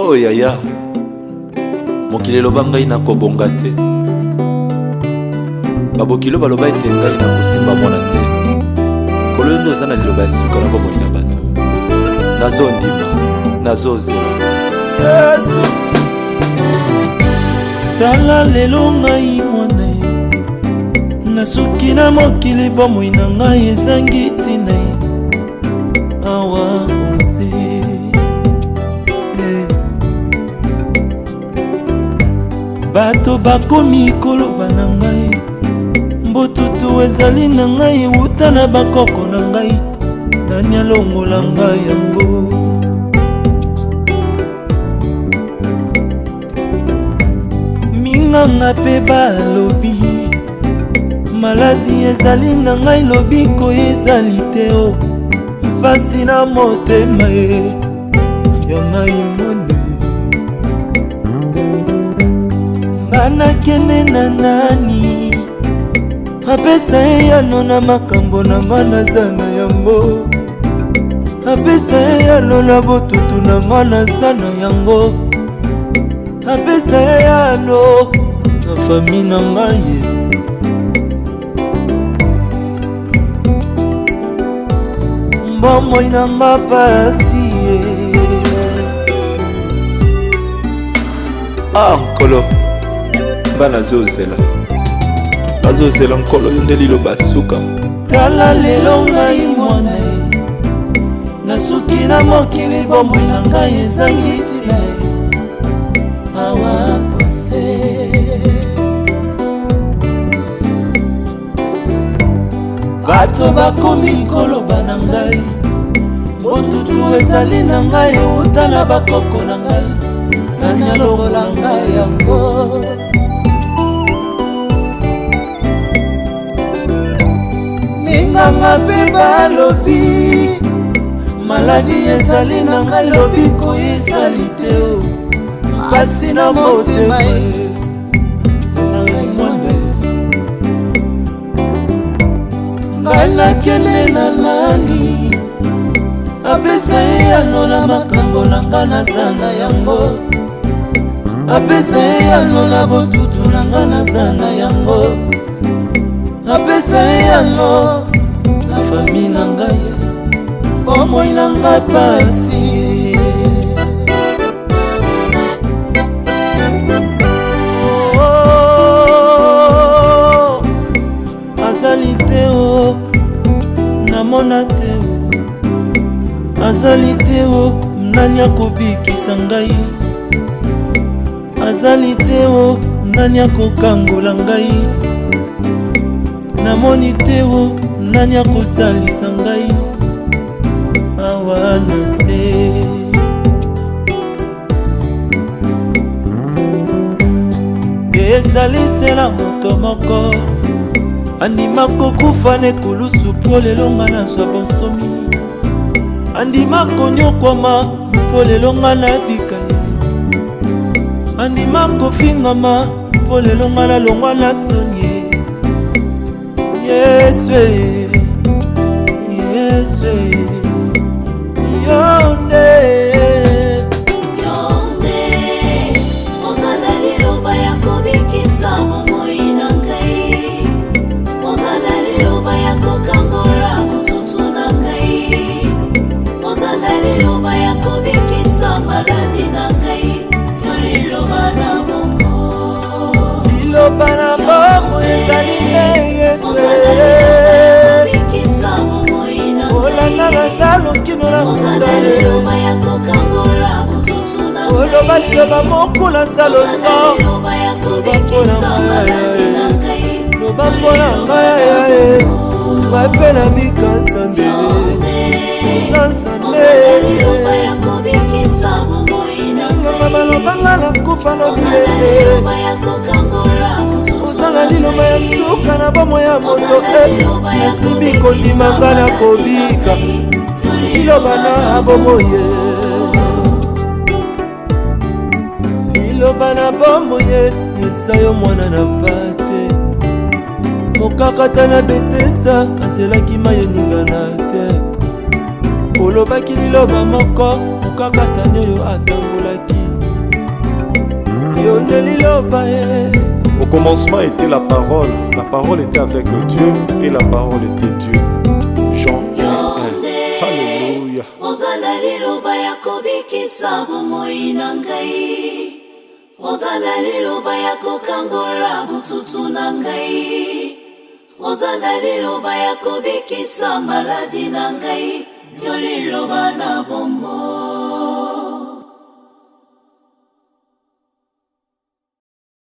Oh yaya, mokili loba ngai na kobonga te. Babokilo baloba ete ngai na kosimba mwana te. Kolo ndo zana liloba suka na bomoi na bato. Nazo ndima, nazo zela. Yesu. Tala lelo ngai mwana ye. Nasuki na mokili bomoi na ngai ezangi tina ye. Awa ose. Bato bakomi koloba na ngai. Mbotutu ezali na ngai wuta na bakoko na ngai. Nani alongola ngai yango. Minganga pe balobi. Maladi ezali na ngai lobiko ezali te o. Mpasi na motema ye ya ngai mone. Ngana kene na nani apesa ye yano na makambo na nga naza na yango. Apesa ye yano na botutu na nga naza na yango. Apesa ye yano na fami na ngai ye. Mbomoi na nga pasi ye. Nkolo bana zozela. Azozela nkolo yonde liloba suka. Tala lelo ngai mwana ye. Nasuki na mokili bomoi na ngai ezangi tina ye. Awa ose. Bato bakomi koloba na ngai. Mbotutu ezali na ngai euta na bakoko na ngai. Nani alongola ngai yango. Minganga pe balobi. Maladi ezali na ngai lobiko ezali te o. Mpasi na motema ye na ngai mwana. Ngai nakende na nani. Apesa ye yano na makambo na nga naza na yango. Apesa ye yano na botutu na nga naza na yango. Apesa ye yano na fami na ngai. Bomoi na ngai pasi. Azali te o, namona te o. Azali te o, nani akobikisa ngai. Azali te o, nani akokangola ngai. Namoni te o, nani akozalisa ngai. Awa na se. Ezali sela moto moko. Andima kokufa nekulusu po lelo nga nazwa bonsomi. Andima konyokwama po lelo nga nabika ye. Andima kofingama po lelo nga nalongwa na soni ye. Yeswe, Yeswe, Yonde. Yonde, ozana liloba ya kobikisa bomoi na ngai. Ozana liloba ya kokangola botutu na ngai. Ozana liloba ya kobikisa maladi na ngai. Yo liloba na bombo. Liloba na bombo ezali ne Yesu. Olanda na salo kino na kunda ye. Oloba liloba moko na salo so. Loba mpona ngai. Loba mpona ngai. Mape na bika nzambe. Nzambe. Nanga baloba nga na kufa lobile. Ozala liloba ya suka na bomo ya moto. Nasimbi kondima nga na kobika. Liloba na bomo ye. Liloba na bomo ye. Esayo mwana na pate. Mokakata na Betesda aselaki maye ningana te. Olobaki liloba moko mokakatani oyo atambolaki. yo nde liloba ye. Au commencement était la parole était avec Dieu et la parole était Dieu. Jean 1:1. Alléluia. Ozana liloba ya kobikisa bomoi na ngai. Ozana liloba ya kokangola bututu na ngai. Ozana liloba ya kobikisa maladi na ngai. Yo liloba na bomoi.